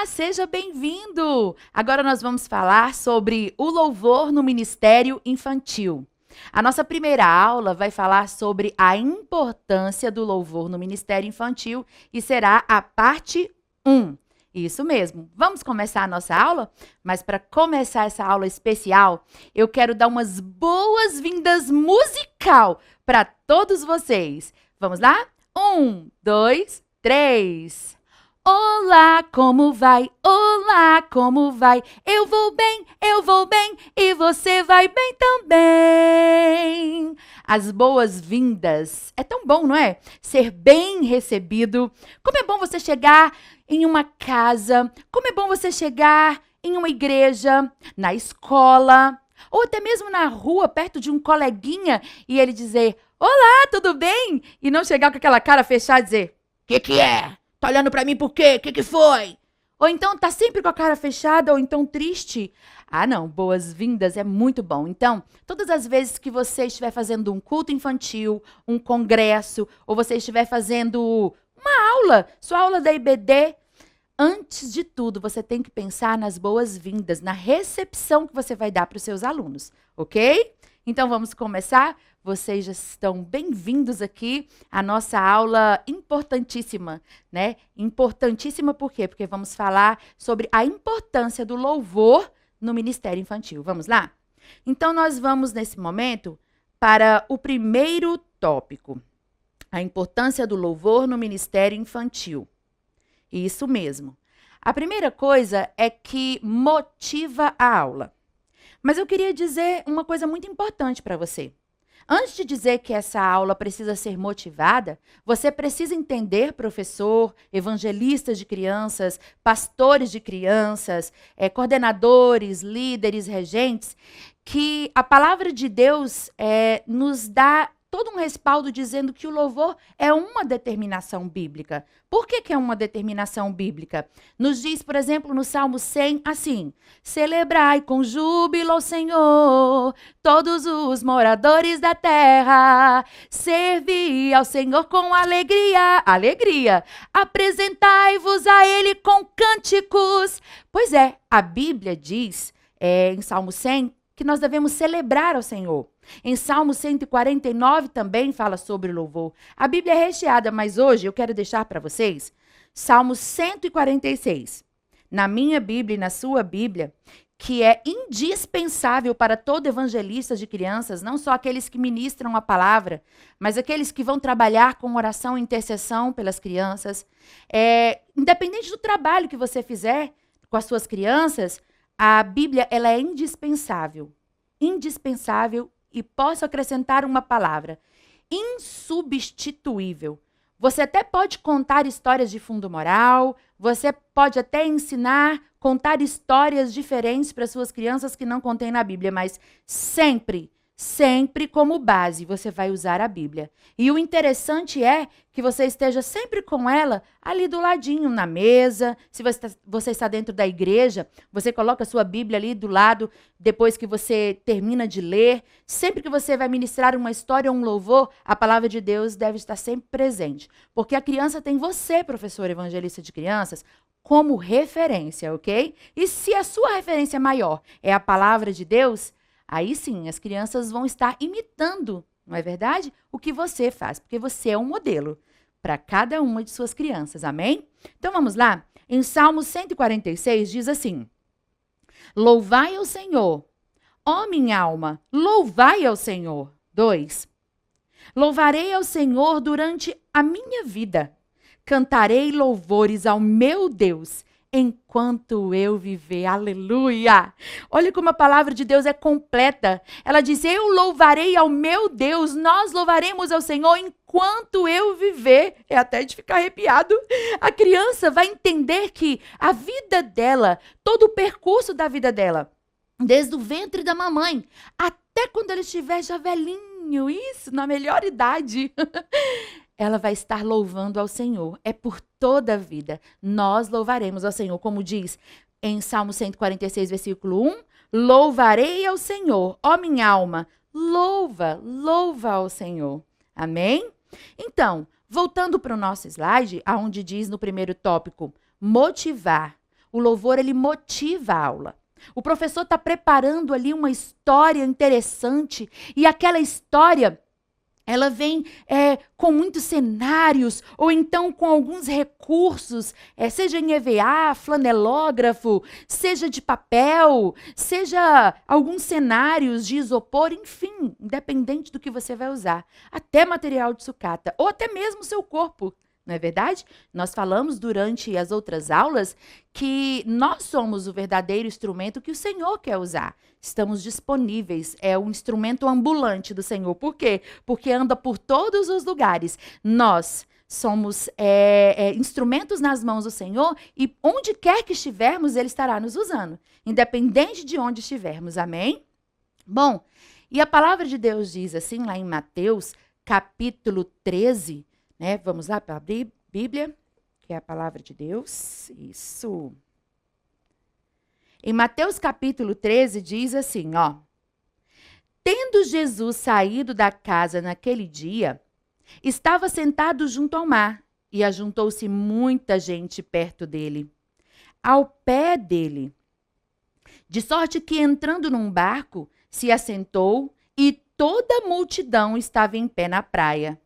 Seja bem-vindo! Agora nós vamos falar sobre o louvor no ministério infantil. A nossa primeira aula vai falar sobre a importância do louvor no ministério infantil e será a parte 1. Isso mesmo. Vamos começar a nossa aula? Mas para começar essa aula especial, eu quero dar umas boas-vindas musical para todos vocês. Vamos lá? 1, 2, 3. Olá, como vai? Olá, como vai? Eu vou bem, e você vai bem também. As boas-vindas. É tão bom, não é? Ser bem recebido. Como é bom você chegar em uma casa, como é bom você chegar em uma igreja, na escola, ou até mesmo na rua, perto de um coleguinha, e ele dizer, olá, tudo bem? E não chegar com aquela cara fechada e dizer, que é? Tá olhando pra mim por quê? Que foi? Ou então tá sempre com a cara fechada, ou então triste. Ah, não, boas-vindas é muito bom. Então, todas as vezes que você estiver fazendo um culto infantil, um congresso, ou você estiver fazendo uma aula, sua aula da IBD, antes de tudo, você tem que pensar nas boas-vindas, na recepção que você vai dar para os seus alunos, ok? Então, vamos começar? Vocês já estão bem-vindos aqui à nossa aula importantíssima, né? Importantíssima por quê? Porque vamos falar sobre a importância do louvor no ministério infantil. Vamos lá? Então, nós vamos, nesse momento, para o primeiro tópico. A importância do louvor no ministério infantil. Isso mesmo. A primeira coisa é que motiva a aula. Mas eu queria dizer uma coisa muito importante para você. Antes de dizer que essa aula precisa ser motivada, você precisa entender, professor, evangelistas de crianças, pastores de crianças, coordenadores, líderes, regentes, que a palavra de Deus nos dá todo um respaldo dizendo que o louvor é uma determinação bíblica. Por que é uma determinação bíblica? Nos diz, por exemplo, no Salmo 100, assim, celebrai com júbilo ao Senhor, todos os moradores da terra, servi ao Senhor com alegria, apresentai-vos a Ele com cânticos. Pois é, a Bíblia diz, em Salmo 100, que nós devemos celebrar ao Senhor. Em Salmo 149 também fala sobre louvor. A Bíblia é recheada, mas hoje eu quero deixar para vocês Salmo 146. Na minha Bíblia e na sua Bíblia, que é indispensável para todo evangelista de crianças, não só aqueles que ministram a palavra, mas aqueles que vão trabalhar com oração e intercessão pelas crianças. Independente do trabalho que você fizer com as suas crianças, a Bíblia ela é indispensável. Indispensável. E posso acrescentar uma palavra, insubstituível. Você até pode contar histórias de fundo moral, você pode até ensinar, contar histórias diferentes para suas crianças que não contém na Bíblia, mas sempre como base você vai usar a Bíblia. E o interessante é que você esteja sempre com ela ali do ladinho, na mesa. Se você está dentro da igreja, você coloca a sua Bíblia ali do lado, depois que você termina de ler. Sempre que você vai ministrar uma história ou um louvor, a palavra de Deus deve estar sempre presente. Porque a criança tem você, professor evangelista de crianças, como referência, ok? E se a sua referência maior é a palavra de Deus, aí sim, as crianças vão estar imitando, não é verdade? O que você faz, porque você é um modelo para cada uma de suas crianças, amém? Então vamos lá? Em Salmo 146 diz assim, louvai ao Senhor, ó minha alma, louvai ao Senhor. 2, louvarei ao Senhor durante a minha vida, cantarei louvores ao meu Deus, enquanto eu viver, aleluia! Olha como a palavra de Deus é completa. Ela diz, eu louvarei ao meu Deus, nós louvaremos ao Senhor enquanto eu viver. É até de ficar arrepiado. A criança vai entender que a vida dela, todo o percurso da vida dela, desde o ventre da mamãe, até quando ela estiver já velhinho, isso, na melhor idade, ela vai estar louvando ao Senhor. É por toda a vida. Nós louvaremos ao Senhor. Como diz em Salmo 146, versículo 1, louvarei ao Senhor, ó minha alma, louva ao Senhor. Amém? Então, voltando para o nosso slide, aonde diz no primeiro tópico, motivar. O louvor, ele motiva a aula. O professor está preparando ali uma história interessante e aquela história, ela vem com muitos cenários ou então com alguns recursos, seja em EVA, flanelógrafo, seja de papel, seja alguns cenários de isopor, enfim, independente do que você vai usar. Até material de sucata ou até mesmo seu corpo. Não é verdade? Nós falamos durante as outras aulas que nós somos o verdadeiro instrumento que o Senhor quer usar. Estamos disponíveis, é um instrumento ambulante do Senhor. Por quê? Porque anda por todos os lugares. Nós somos instrumentos nas mãos do Senhor e onde quer que estivermos, Ele estará nos usando, independente de onde estivermos. Amém? Bom, e a palavra de Deus diz assim, lá em Mateus, capítulo 13, né? Vamos lá para a Bíblia, que é a palavra de Deus. Isso. Em Mateus capítulo 13 diz assim, ó. Tendo Jesus saído da casa naquele dia, estava sentado junto ao mar e ajuntou-se muita gente perto dele, ao pé dele. De sorte que entrando num barco, se assentou e toda a multidão estava em pé na praia.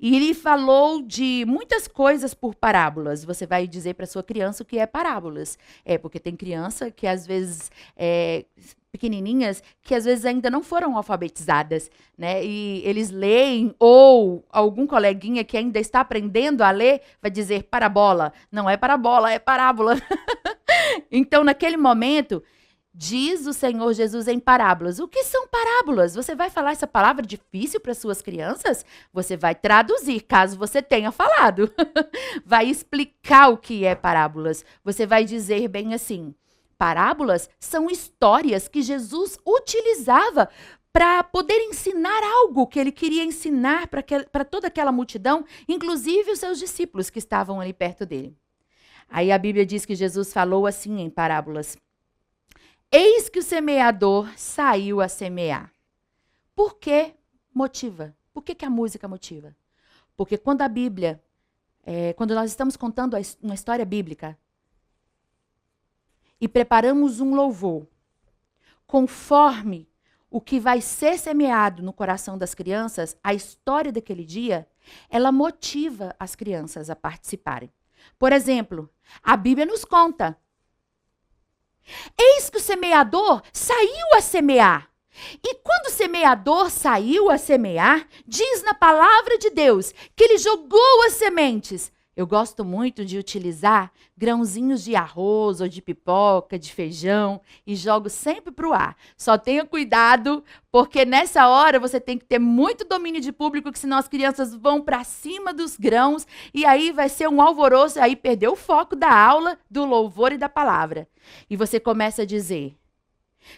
E ele falou de muitas coisas por parábolas. Você vai dizer para sua criança o que é parábolas. Porque tem criança que às vezes, pequenininhas, que às vezes ainda não foram alfabetizadas, né? E eles leem, ou algum coleguinha que ainda está aprendendo a ler vai dizer parabola. Não é parabola, é parábola. Então, naquele momento, diz o Senhor Jesus em parábolas. O que são parábolas? Você vai falar essa palavra difícil para suas crianças? Você vai traduzir, caso você tenha falado. Vai explicar o que é parábolas. Você vai dizer bem assim, parábolas são histórias que Jesus utilizava para poder ensinar algo que ele queria ensinar para toda aquela multidão, inclusive os seus discípulos que estavam ali perto dele. Aí a Bíblia diz que Jesus falou assim em parábolas. Eis que o semeador saiu a semear. Por que motiva? Por que a música motiva? Porque quando a Bíblia, quando nós estamos contando uma história bíblica e preparamos um louvor conforme o que vai ser semeado no coração das crianças, a história daquele dia, ela motiva as crianças a participarem. Por exemplo, a Bíblia nos conta. Eis que o semeador saiu a semear. E quando o semeador saiu a semear, diz na palavra de Deus que ele jogou as sementes. Eu gosto muito de utilizar grãozinhos de arroz ou de pipoca, de feijão e jogo sempre para o ar. Só tenha cuidado, porque nessa hora você tem que ter muito domínio de público, que senão as crianças vão para cima dos grãos e aí vai ser um alvoroço, aí perdeu o foco da aula, do louvor e da palavra. E você começa a dizer...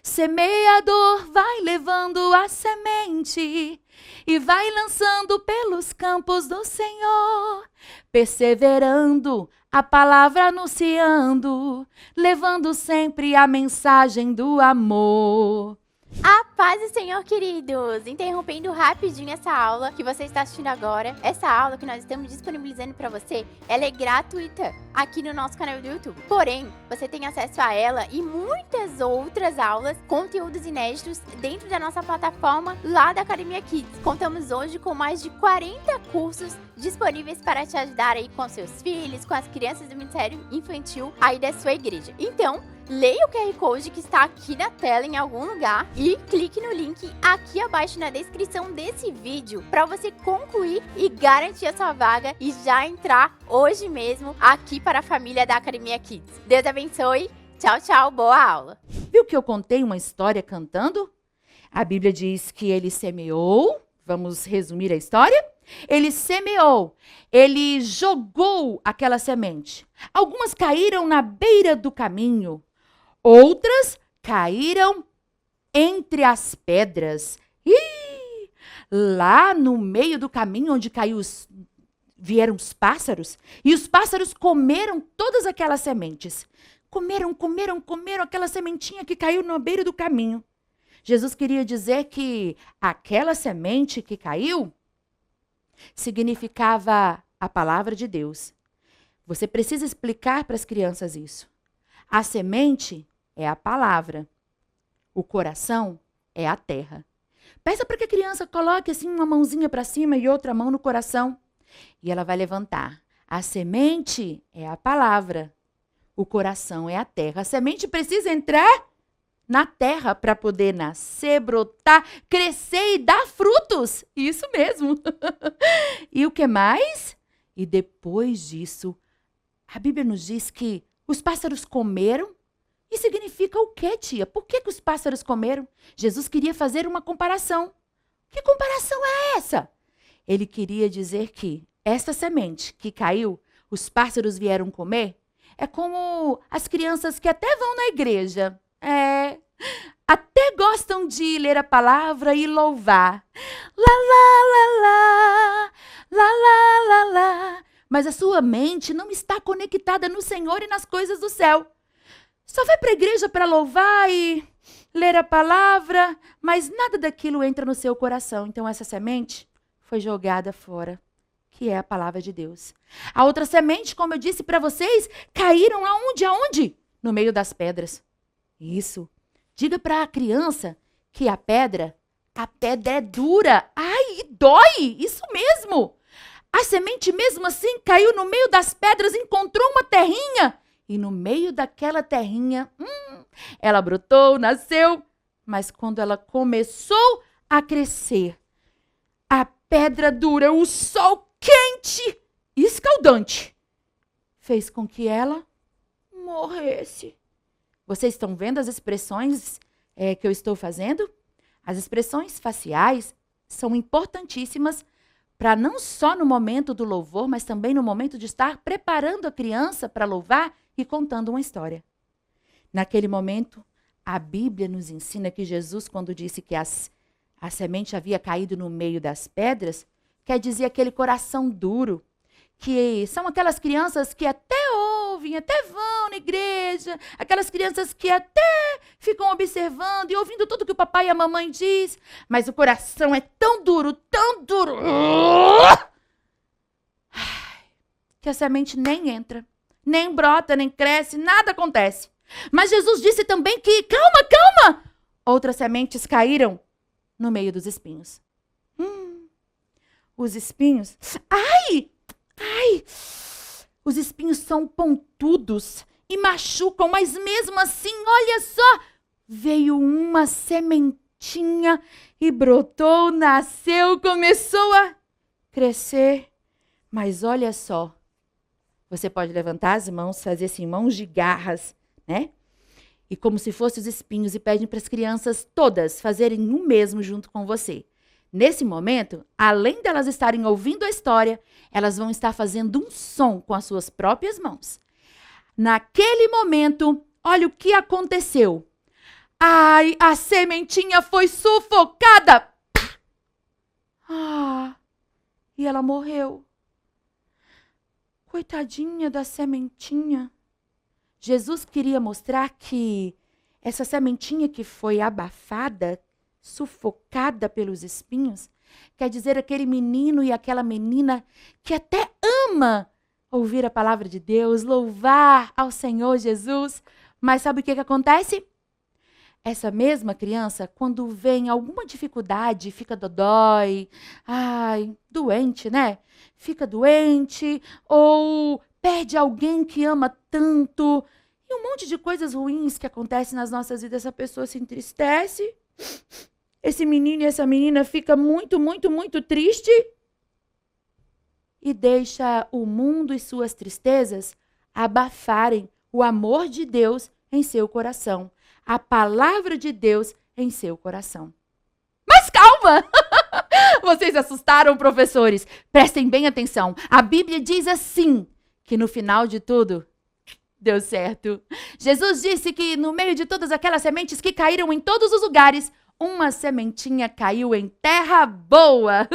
Semeador vai levando a semente e vai lançando pelos campos do Senhor, perseverando, a palavra anunciando, levando sempre a mensagem do amor. A paz do Senhor, queridos! Interrompendo rapidinho essa aula que você está assistindo agora. Essa aula que nós estamos disponibilizando para você, ela é gratuita aqui no nosso canal do YouTube. Porém, você tem acesso a ela e muitas outras aulas, conteúdos inéditos dentro da nossa plataforma lá da Academia Kids. Contamos hoje com mais de 40 cursos disponíveis para te ajudar aí com seus filhos, com as crianças do Ministério Infantil aí da sua igreja. Então, leia o QR Code que está aqui na tela em algum lugar e clique no link aqui abaixo na descrição desse vídeo para você concluir e garantir a sua vaga e já entrar hoje mesmo aqui para a família da Academia Kids. Deus abençoe. Tchau, tchau. Boa aula. Viu que eu contei uma história cantando? A Bíblia diz que ele semeou. Vamos resumir a história? Ele semeou, ele jogou aquela semente. Algumas caíram na beira do caminho. Outras caíram entre as pedras. E lá no meio do caminho onde vieram os pássaros. E os pássaros comeram todas aquelas sementes. Comeram aquela sementinha que caiu na beira do caminho. Jesus queria dizer que aquela semente que caiu significava a palavra de Deus. Você precisa explicar para as crianças isso. A semente é a palavra. O coração é a terra. Peça para que a criança coloque assim uma mãozinha para cima e outra mão no coração. E ela vai levantar. A semente é a palavra. O coração é a terra. A semente precisa entrar na terra para poder nascer, brotar, crescer e dar frutos. Isso mesmo. E o que mais? E depois disso, a Bíblia nos diz que os pássaros comeram. E significa o quê, tia? Por que os pássaros comeram? Jesus queria fazer uma comparação. Que comparação é essa? Ele queria dizer que essa semente que caiu, os pássaros vieram comer, é como as crianças que até vão na igreja. Até gostam de ler a palavra e louvar. Lá, lá, lá, lá, lá, lá, lá, lá. Mas a sua mente não está conectada no Senhor e nas coisas do céu. Só vai para a igreja para louvar e ler a palavra, mas nada daquilo entra no seu coração. Então essa semente foi jogada fora, que é a palavra de Deus. A outra semente, como eu disse para vocês, caíram aonde? Aonde? No meio das pedras. Isso. Diga para a criança que a pedra é dura. Ai, e dói. Isso mesmo. A semente mesmo assim caiu no meio das pedras, encontrou uma terrinha. E no meio daquela terrinha, ela brotou, nasceu. Mas quando ela começou a crescer, a pedra dura, o sol quente e escaldante, fez com que ela morresse. Vocês estão vendo as expressões que eu estou fazendo? As expressões faciais são importantíssimas para não só no momento do louvor, mas também no momento de estar preparando a criança para louvar e contando uma história. Naquele momento, a Bíblia nos ensina que Jesus, quando disse que a semente havia caído no meio das pedras, quer dizer aquele coração duro, que são aquelas crianças que até ouvem, até vão na igreja, aquelas crianças que até ficam observando e ouvindo tudo que o papai e a mamãe diz, mas o coração é tão duro, que a semente nem entra, nem brota, nem cresce, nada acontece. Mas Jesus disse também que, calma, outras sementes caíram no meio dos espinhos. Os espinhos, ai, os espinhos são pontudos e machucam, mas mesmo assim, olha só, veio uma sementinha e brotou, nasceu, começou a crescer. Mas olha só, você pode levantar as mãos, fazer assim, mãos de garras, né? E como se fossem os espinhos, e pedem para as crianças todas fazerem o mesmo junto com você. Nesse momento, além delas estarem ouvindo a história, elas vão estar fazendo um som com as suas próprias mãos. Naquele momento, olha o que aconteceu. Ai, a sementinha foi sufocada. E ela morreu. Coitadinha da sementinha. Jesus queria mostrar que essa sementinha que foi abafada, sufocada pelos espinhos, quer dizer aquele menino e aquela menina que até ama ouvir a palavra de Deus, louvar ao Senhor Jesus, mas sabe o que acontece? Essa mesma criança, quando vem alguma dificuldade, fica dodói, doente, né? Fica doente, ou perde alguém que ama tanto, e um monte de coisas ruins que acontecem nas nossas vidas, essa pessoa se entristece, esse menino e essa menina fica muito triste e deixa o mundo e suas tristezas abafarem o amor de Deus em seu coração, a palavra de Deus em seu coração. Mas calma! Vocês assustaram, professores? Prestem bem atenção. A Bíblia diz assim, que no final de tudo, deu certo. Jesus disse que no meio de todas aquelas sementes que caíram em todos os lugares, uma sementinha caiu em terra boa.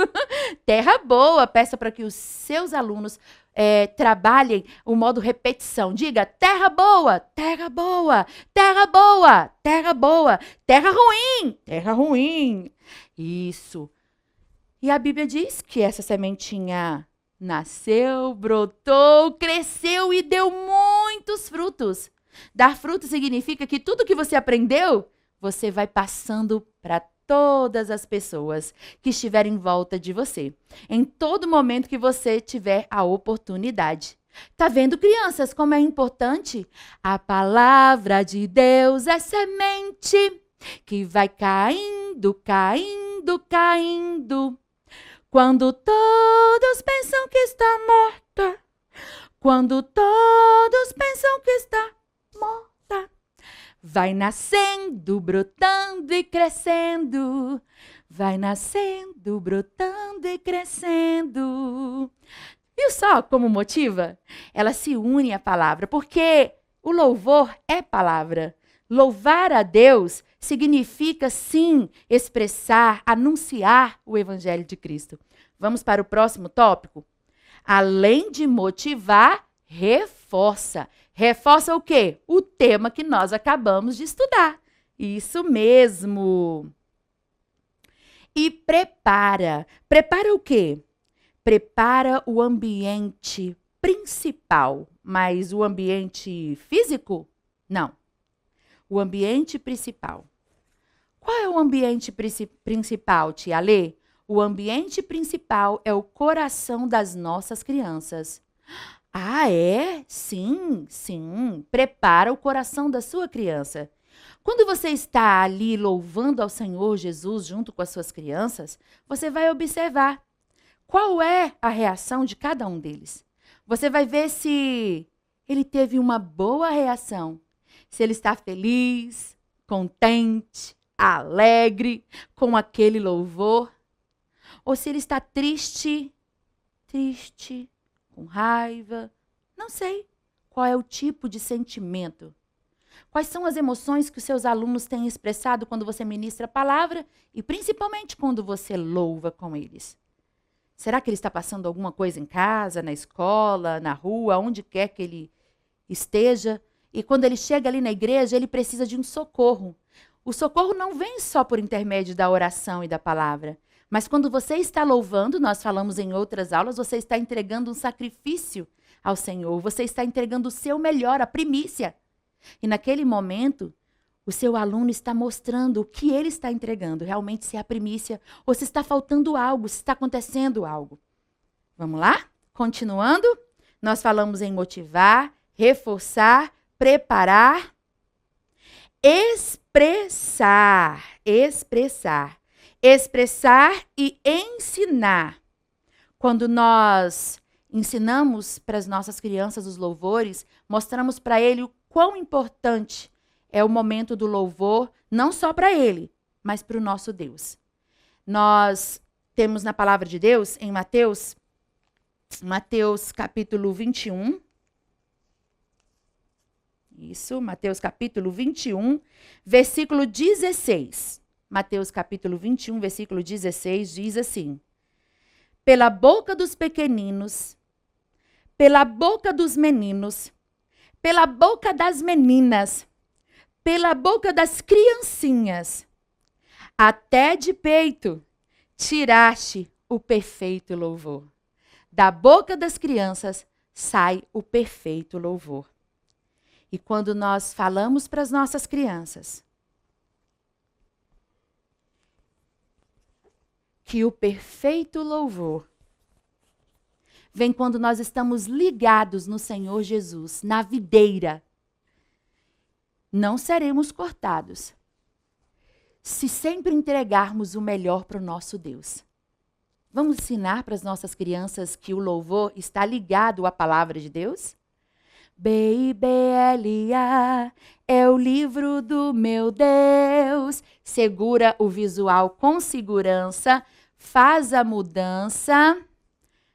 Terra boa. Peça para que os seus alunos trabalhem o modo repetição. Diga, terra boa, terra boa, terra boa, terra boa, terra ruim, terra ruim. Isso. E a Bíblia diz que essa sementinha nasceu, brotou, cresceu e deu muitos frutos. Dar fruto significa que tudo que você aprendeu, você vai passando para todas as pessoas que estiverem em volta de você, em todo momento que você tiver a oportunidade. Tá vendo, crianças, como é importante? A palavra de Deus é semente que vai caindo, caindo, caindo. Quando todos pensam que está morta, quando todos pensam que está morta, vai nascendo, brotando e crescendo. Vai nascendo, brotando e crescendo. Viu só como motiva? Ela se une à palavra, porque o louvor é palavra. Louvar a Deus significa, sim, expressar, anunciar o Evangelho de Cristo. Vamos para o próximo tópico? Além de motivar, reforça. Reforça o quê? O tema que nós acabamos de estudar. Isso mesmo. E prepara. Prepara o quê? Prepara o ambiente principal. Mas o ambiente físico? Não. O ambiente principal. Qual é o ambiente principal, tia Lê? O ambiente principal é o coração das nossas crianças. Ah, é? Sim, sim. Prepara o coração da sua criança. Quando você está ali louvando ao Senhor Jesus junto com as suas crianças, você vai observar qual é a reação de cada um deles. Você vai ver se ele teve uma boa reação, se ele está feliz, contente, alegre com aquele louvor, ou se ele está triste, com raiva, não sei qual é o tipo de sentimento. Quais são as emoções que os seus alunos têm expressado quando você ministra a palavra e principalmente quando você louva com eles? Será que ele está passando alguma coisa em casa, na escola, na rua, onde quer que ele esteja? E quando ele chega ali na igreja, ele precisa de um socorro. O socorro não vem só por intermédio da oração e da palavra. Mas quando você está louvando, nós falamos em outras aulas, você está entregando um sacrifício ao Senhor. Você está entregando o seu melhor, a primícia. E naquele momento, o seu aluno está mostrando o que ele está entregando. Realmente se é a primícia ou se está faltando algo, se está acontecendo algo. Vamos lá? Continuando, nós falamos em motivar, reforçar, preparar, expressar e ensinar. Quando nós ensinamos para as nossas crianças os louvores, mostramos para ele o quão importante é o momento do louvor, não só para ele, mas para o nosso Deus. Nós temos na palavra de Deus, em Mateus capítulo 21. Isso, Mateus capítulo 21, versículo 16. Mateus capítulo 21, versículo 16, diz assim: pela boca dos pequeninos, pela boca dos meninos, pela boca das meninas, pela boca das criancinhas, até de peito, tiraste o perfeito louvor. Da boca das crianças sai o perfeito louvor. E quando nós falamos para as nossas crianças que o perfeito louvor vem quando nós estamos ligados no Senhor Jesus, na videira, não seremos cortados se sempre entregarmos o melhor para o nosso Deus. Vamos ensinar para as nossas crianças que o louvor está ligado à palavra de Deus? BIBLA é o livro do meu Deus. Segura o visual com segurança, faz a mudança.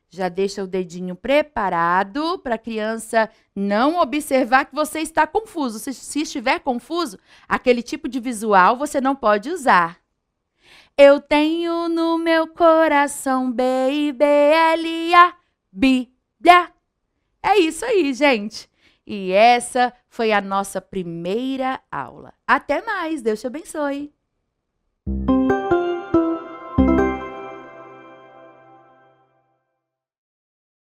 Já deixa o dedinho preparado para a criança não observar que você está confuso. Se estiver confuso, aquele tipo de visual você não pode usar. Eu tenho no meu coração BIBLA, Bíblia. É isso aí, gente. E essa foi a nossa primeira aula. Até mais, Deus te abençoe.